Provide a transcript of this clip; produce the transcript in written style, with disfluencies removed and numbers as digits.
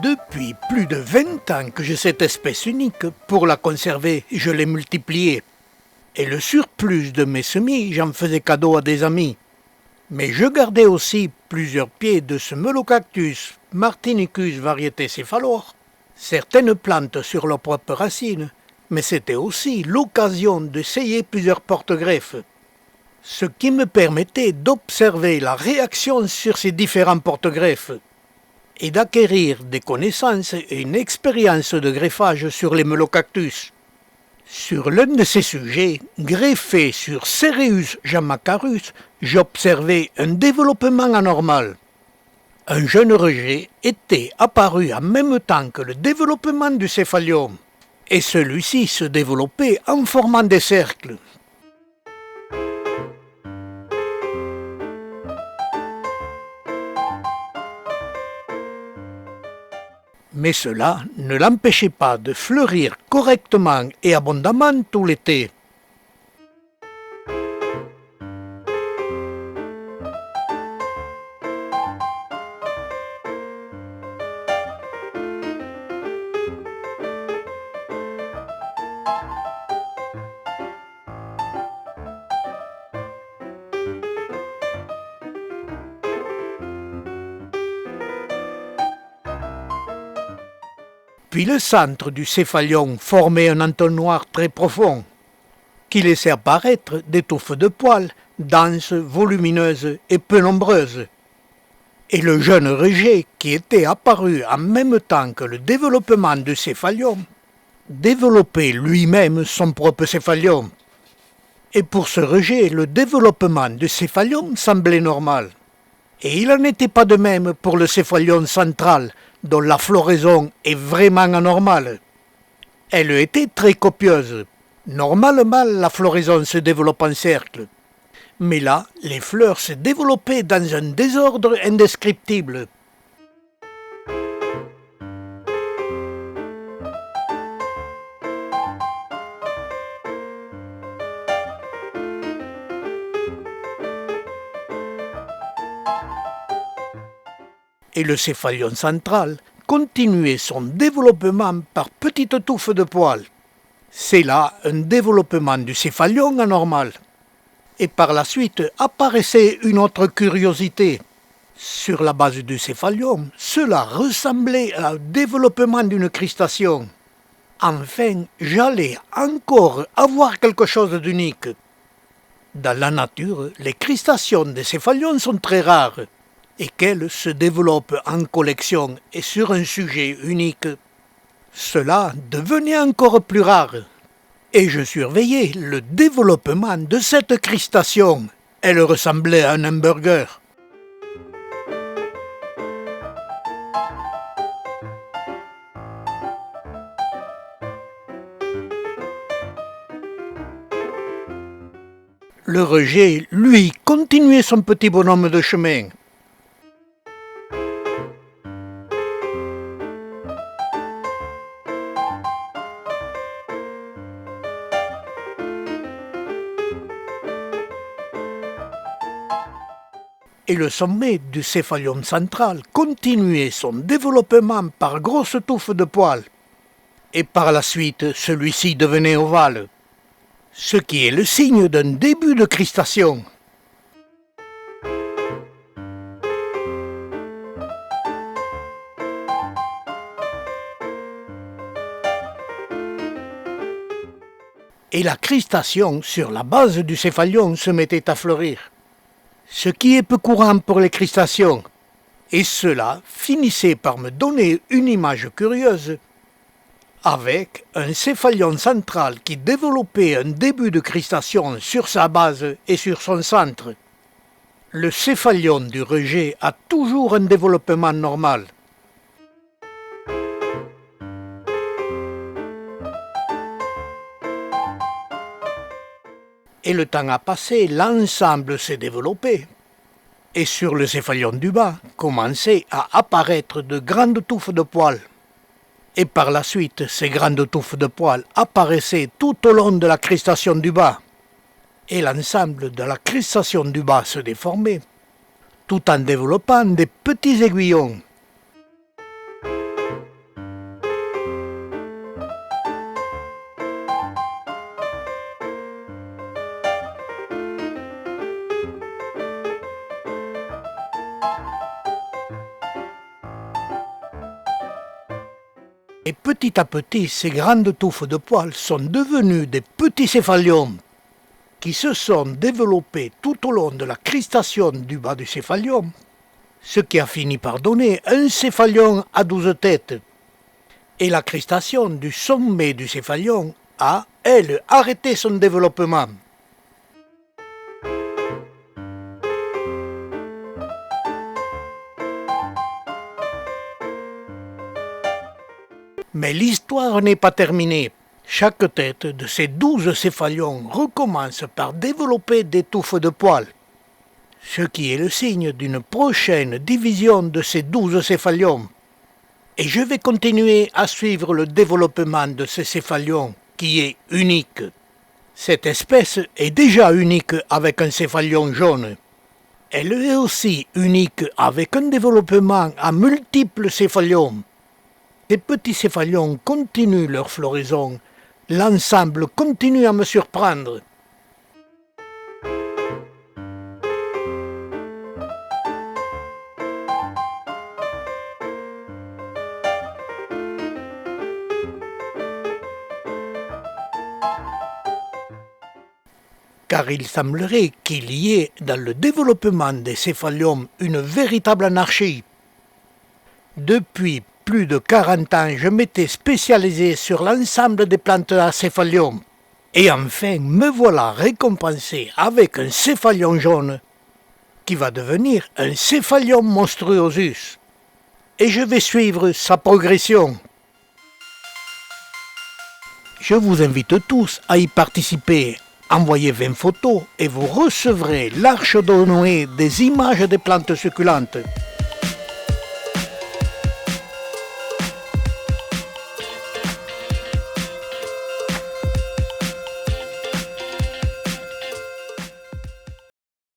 Depuis plus de 20 ans que j'ai cette espèce unique. Pour la conserver, je l'ai multipliée. Et le surplus de mes semis, j'en faisais cadeau à des amis. Mais je gardais aussi plusieurs pieds de ce melocactus, Martinicus variété céphalore. Certaines plantes sur leurs propres racines, mais c'était aussi l'occasion d'essayer plusieurs porte-greffes. Ce qui me permettait d'observer la réaction sur ces différents porte-greffes et d'acquérir des connaissances et une expérience de greffage sur les melocactus. Sur l'un de ces sujets, greffé sur Cereus jammacarus, j'observais un développement anormal. Un jeune rejet était apparu en même temps que le développement du céphalium, et celui-ci se développait en formant des cercles. Mais cela ne l'empêchait pas de fleurir correctement et abondamment tout l'été. Puis le centre du céphalion formait un entonnoir très profond, qui laissait apparaître des touffes de poils, denses, volumineuses et peu nombreuses. Et le jeune rejet, qui était apparu en même temps que le développement du céphalium, développait lui-même son propre céphalium. Et pour ce rejet, le développement du céphalium semblait normal. Et il n'en était pas de même pour le céphalion central, dont la floraison est vraiment anormale. Elle était très copieuse. Normalement, la floraison se développe en cercle. Mais là, les fleurs se développaient dans un désordre indescriptible. Et le céphalion central continuait son développement par petites touffes de poils. C'est là un développement du céphalion anormal. Et par la suite apparaissait une autre curiosité. Sur la base du céphalium, cela ressemblait au développement d'une crustation. Enfin, j'allais encore avoir quelque chose d'unique. Dans la nature, les crustations des céphalions sont très rares et qu'elles se développent en collection et sur un sujet unique. Cela devenait encore plus rare. Et je surveillais le développement de cette crustation. Elle ressemblait à un hamburger. Le rejet, lui, continuait son petit bonhomme de chemin. Et le sommet du céphalium central continuait son développement par grosses touffes de poils. Et par la suite, celui-ci devenait ovale, ce qui est le signe d'un début de crustation. Et la crustation sur la base du céphalion se mettait à fleurir, ce qui est peu courant pour les crustations, et cela finissait par me donner une image curieuse, avec un céphalion central qui développait un début de crustation sur sa base et sur son centre. Le céphalion du rejet a toujours un développement normal. Et le temps a passé, l'ensemble s'est développé. Et sur le céphalion du bas commençaient à apparaître de grandes touffes de poils. Et par la suite, ces grandes touffes de poils apparaissaient tout au long de la crustation du bas. Et l'ensemble de la crustation du bas se déformait, tout en développant des petits aiguillons. Et petit à petit, ces grandes touffes de poils sont devenues des petits céphaliomes qui se sont développés tout au long de la cristation du bas du céphalium, ce qui a fini par donner un céphalium à 12 têtes. Et la cristation du sommet du céphalium a, elle, arrêté son développement. Mais l'histoire n'est pas terminée. Chaque tête de ces 12 céphalions recommence par développer des touffes de poils, ce qui est le signe d'une prochaine division de ces 12 céphalions. Et je vais continuer à suivre le développement de ces céphalions, qui est unique. Cette espèce est déjà unique avec un céphalion jaune. Elle est aussi unique avec un développement à multiples céphalions. Ces petits céphalions continuent leur floraison. L'ensemble continue à me surprendre. Car il semblerait qu'il y ait dans le développement des céphaliums une véritable anarchie. Depuis plus de 40 ans, je m'étais spécialisé sur l'ensemble des plantes à céphalium. Et enfin, me voilà récompensé avec un céphalium jaune qui va devenir un Cephalium monstruosus. Et je vais suivre sa progression. Je vous invite tous à y participer. Envoyez 20 photos et vous recevrez l'Arche de Noé des images des plantes succulentes.